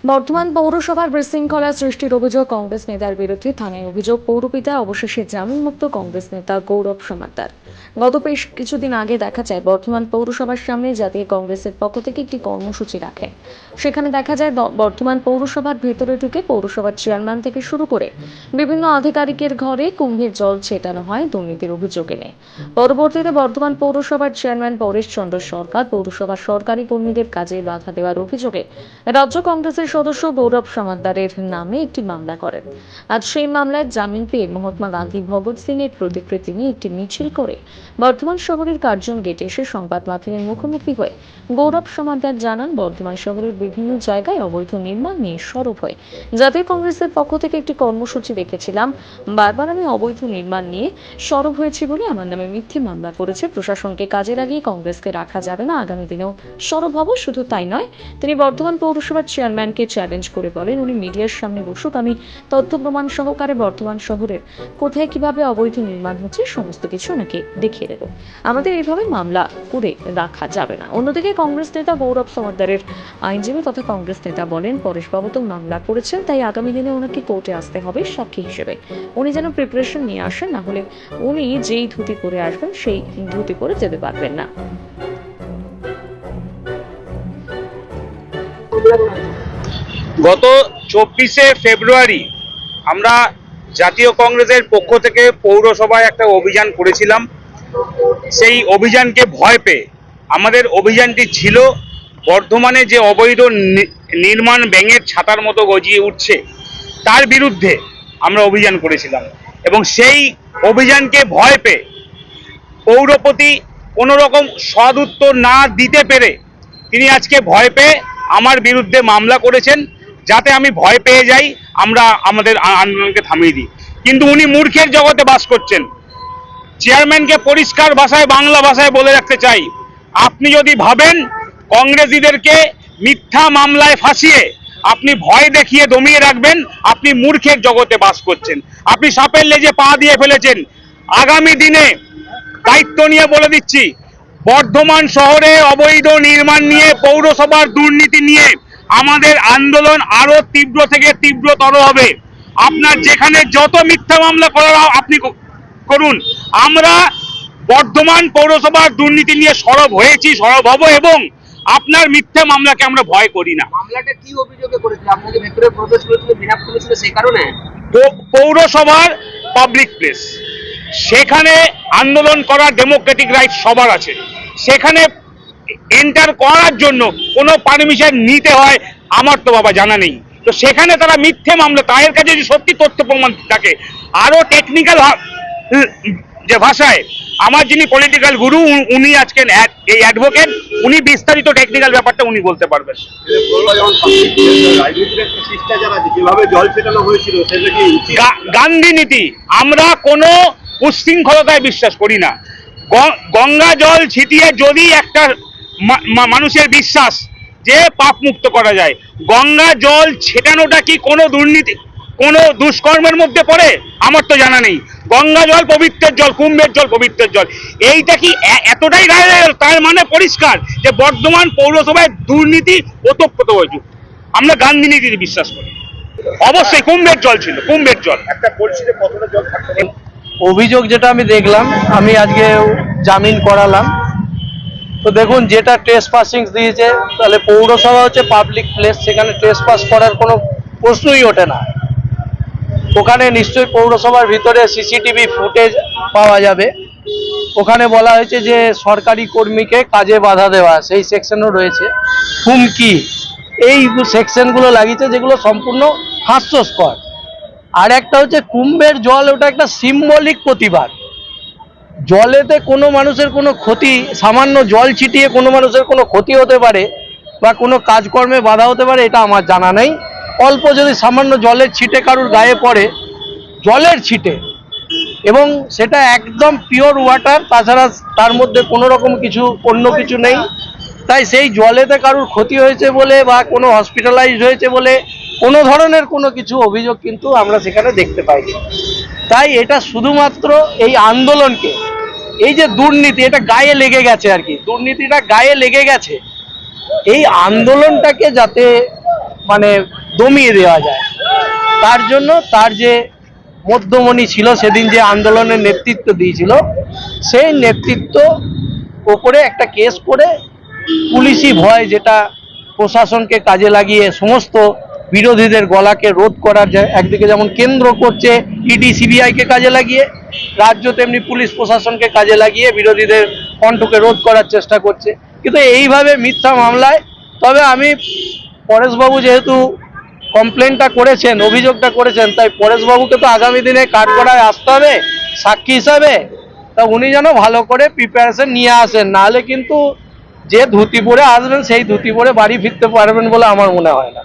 বর্ধমান পৌরসভার বিশৃঙ্খলা সৃষ্টির অভিযোগ কংগ্রেস নেতার বিরুদ্ধে থানায় অভিযোগ পৌরপিতা অবশেষে জামিনমুক্ত কংগ্রেস নেতা গৌরব সমাদ্দার। গত বেশ কিছুদিন আগে দেখা যায় বর্ধমান পৌরসভার সামনে জাতীয় কংগ্রেসের পক্ষ থেকে একটি কর্মসূচি রাখে। সেখানে দেখা যায় বর্ধমান পৌরসভার ভেতরে ঢুকে পৌরসভার চেয়ারম্যান থেকে শুরু করে বিভিন্ন আধিকারিকের ঘরে কুম্ভের জল ছেটানো হয় দুর্নীতির অভিযোগ এনে। পরবর্তীতে বর্ধমান পৌরসভার চেয়ারম্যান পরেশ চন্দ্র সরকার পৌরসভার সরকারি কর্মীদের কাজে বাধা দেওয়ার অভিযোগে রাজ্য কংগ্রেসের সদস্য গৌরব সমাদ্দারের নামে একটি মামলা করেন। আজ সেই মামলায় জামিন পেয়ে মহাত্মা গান্ধী ভগৎ সিং এর প্রতিকৃতি নিয়ে একটি মিছিল করে বর্ধমান শহরের কার্জন গেটে এসে সংবাদ মাধ্যমের মুখোমুখি হয়ে গৌরব সমাদ্দার জানান, বর্ধমান শহরের বিভিন্ন জায়গায় অবৈধ নির্মাণ নিয়ে সরব হয় জাতীয় কংগ্রেসের পক্ষ থেকে একটি কর্মসূচি রেখেছিলাম। বারবার আমি অবৈধ নির্মাণ নিয়ে সরব হয়েছি বলে আমার নামে মিথ্যে মামলা করেছে। প্রশাসনকে কাজে লাগিয়ে কংগ্রেসকে রাখা যাবে না, আগামী দিনেও সরব হব। শুধু তাই নয়, তিনি বর্ধমান পৌরসভার চেয়ারম্যানকে চ্যালেঞ্জ করে বলেন, উনি মিডিয়ার সামনে বসুক, আমি তথ্য প্রমাণ সহকারে বর্ধমান শহরের কোথায় কিভাবে অবৈধ নির্মাণ হচ্ছে সমস্ত কিছু ওনাকে দেখিয়ে দেব। আমাদের এইভাবে মামলা করে রাখা যাবে না। অন্যদিকে কংগ্রেস নেতা গৌরব সমাদ্দারের আইনজীবী তথা কংগ্রেস নেতা বলেন, পরেশবাবু তো মামলা করেছেন, তাই আগামী দিনে ওনাকে কোর্টে আসতে হবে সাক্ষী হিসেবে। উনি যেন প্রিপারেশন নিয়ে আসেন, না হলে উনি যেই ধুতি পরে আসবেন সেই ধুতি পরে যেতে পারবেন না। গত 24শে ফেব্রুয়ারি আমরা জাতীয় কংগ্রেসের পক্ষ থেকে পৌরসভায় একটা অভিযান করেছিলাম। সেই অভিযানকে ভয় পেয়ে আমাদের অভিযানটি ছিল বর্ধমানে যে অবৈধ নির্মাণ ব্যাঙের ছাতার মতো গজিয়ে উঠছে তার বিরুদ্ধে আমরা অভিযান করেছিলাম, এবং সেই অভিযানকে ভয় পেয়ে পৌরপতি কোনো রকম সদ উত্তর না দিতে পেরে তিনি আজকে ভয় পেয়ে আমার বিরুদ্ধে মামলা করেছেন, যাতে আমি ভয় পেয়ে যাই, আমরা আমাদের আন্দোলনকে থামিয়ে দিই। কিন্তু উনি মূর্খের জগতে বাস করছেন। চেয়ারম্যানকে পরিষ্কার ভাষায় বাংলা ভাষায় বলে রাখতে চাই, আপনি যদি ভাবেন কংগ্রেসীদেরকে মিথ্যা মামলায় ফাঁসিয়ে আপনি ভয় দেখিয়ে দমিয়ে রাখবেন, আপনি মূর্খের জগতে বাস করছেন। আপনি সাপের লেজে পা দিয়ে ফেলেছেন। আগামী দিনে দায়িত্ব নিয়ে বলে দিচ্ছি, বর্ধমান শহরে অবৈধ নির্মাণ নিয়ে পৌরসভার দুর্নীতি নিয়ে আমাদের আন্দোলন আরো তীব্র থেকে তীব্রতর হবে। আপনার যেখানে যত মিথ্যা মামলা করার আপনি করুন, আমরা বর্ধমান পৌরসভার দুর্নীতি নিয়ে সরব হয়েছি, সরব হব, এবং আপনার মিথ্যা মামলাকে আমরা ভয় করি না। মামলাটা কি অভিযোগে করেছিল? আপনাকে ভেতরে প্রবেশ করেছিল, বিনা করেছিল, সেই কারণে পৌরসভার পাবলিক প্লেস, সেখানে আন্দোলন করার ডেমোক্রেটিক রাইট সবার আছে। সেখানে এন্টার করার জন্য কোনো পারমিশন নিতে হয় আমার তো বাবা জানা নেই। তো সেখানে তারা মিথ্যে মামলা, তাদের কাছে যদি সত্যি তথ্য প্রমাণ থাকে, আরো টেকনিক্যাল যে ভাষায় আমার যিনি পলিটিক্যাল গুরু উনি আজকে এই অ্যাডভোকেট, উনি বিস্তারিত টেকনিক্যাল ব্যাপারটা উনি বলতে পারবেন। গান্ধী নীতি, আমরা কোনো উচ্ছৃঙ্খলতায় বিশ্বাস করি না। গঙ্গা জল ছিটিয়ে যদি একটা মানুষের বিশ্বাস যে পাপ মুক্ত করা যায়, গঙ্গা জল ছেটানোটা কি কোনো দুর্নীতি, কোনো দুষ্কর্মের মধ্যে পড়ে? আমার তো জানা নেই। গঙ্গা জল পবিত্রের জল, কুম্ভের জল পবিত্রের জল, এইটা কি এতটাই গায়ে? তার মানে পরিষ্কার যে বর্ধমান পৌরসভায় দুর্নীতি ওতপ্রোতভাবে। আমরা গান্ধী নীতিতে বিশ্বাস করি। অবশ্যই কুম্ভের জল ছিল, কুম্ভের জল। একটা পরিস্থিতি কতটা জল থাকতে, অভিযোগ যেটা আমি দেখলাম, আমি আজকে জামিন করালাম। তো দেখুন, যেটা ট্রেসপাসিং দিয়েছে, তাহলে পৌরসভা হচ্ছে পাবলিক প্লেস, সেখানে ট্রেসপাস করার কোনো প্রশ্নই ওঠে না। ওখানে নিশ্চয়ই পৌরসভার ভিতরে সিসিটিভি ফুটেজ পাওয়া যাবে। ওখানে বলা হয়েছে যে সরকারি কর্মীকে কাজে বাধা দেওয়া, সেই সেকশনও রয়েছে। হুমকি, এই সেকশনগুলো লাগিয়েছে যেগুলো সম্পূর্ণ হাস্যস্কর। আর একটা হচ্ছে কুম্ভের জল, ওটা একটা সিম্বলিক প্রতিবাদ। জলেতে কোনো মানুষের কোনো ক্ষতি, সামান্য জল ছিটিয়ে কোনো মানুষের কোনো ক্ষতি হতে পারে বা কোনো কাজকর্মে বাধা হতে পারে, এটা আমার জানা নেই। অল্প যদি সামান্য জলের ছিটে কারুর গায়ে পড়ে, জলের ছিটে, এবং সেটা একদম পিওর ওয়াটার, তাছাড়া তার মধ্যে কোনো রকম কিছু অন্য কিছু নেই, তাই সেই জলেতে কারুর ক্ষতি হয়েছে বলে বা কোনো হসপিটালাইজড হয়েছে বলে কোনো ধরনের কোনো কিছু অভিযোগ কিন্তু আমরা সেখানে দেখতে পাইনি। তাই এটা শুধুমাত্র এই আন্দোলনকে, এই যে দুর্নীতি, এটা গায়ে লেগে গেছে আর কি, দুর্নীতিটা গায়ে লেগে গেছে, এই আন্দোলনটাকে যাতে মানে দমিয়ে দেওয়া যায়। তার জন্য তার যে মধ্যমণি ছিল, সেদিন যে আন্দোলনের নেতৃত্ব দিয়েছিল, সেই নেতৃত্ব ওপরে একটা কেস করে পুলিশি ভয়, যেটা প্রশাসনকে কাজে লাগিয়ে সমস্ত বিরোধীদের গলাকে রোধ করার একদিকে যেমন কেন্দ্র করছে ইডি সিবিআইকে কাজে লাগিয়ে, রাজ্য তেমনি পুলিশ প্রশাসনকে কাজে লাগিয়ে বিরোধীদের কণ্ঠকে রোধ করার চেষ্টা করছে। কিন্তু এইভাবে মিথ্যা মামলায়, তবে আমি পরেশবাবু যেহেতু কমপ্লেনটা করেছেন, অভিযোগটা করেছেন, তাই পরেশবাবুকে তো আগামী দিনে কাঠগড়ায় আসতে হবে সাক্ষী হিসাবে। তা উনি যেন ভালো করে প্রিপারেশন নিয়ে আসেন, নাহলে কিন্তু যে ধুতি পরে আসবেন সেই ধুতি পরে বাড়ি ফিরতে পারবেন বলে আমার মনে হয় না।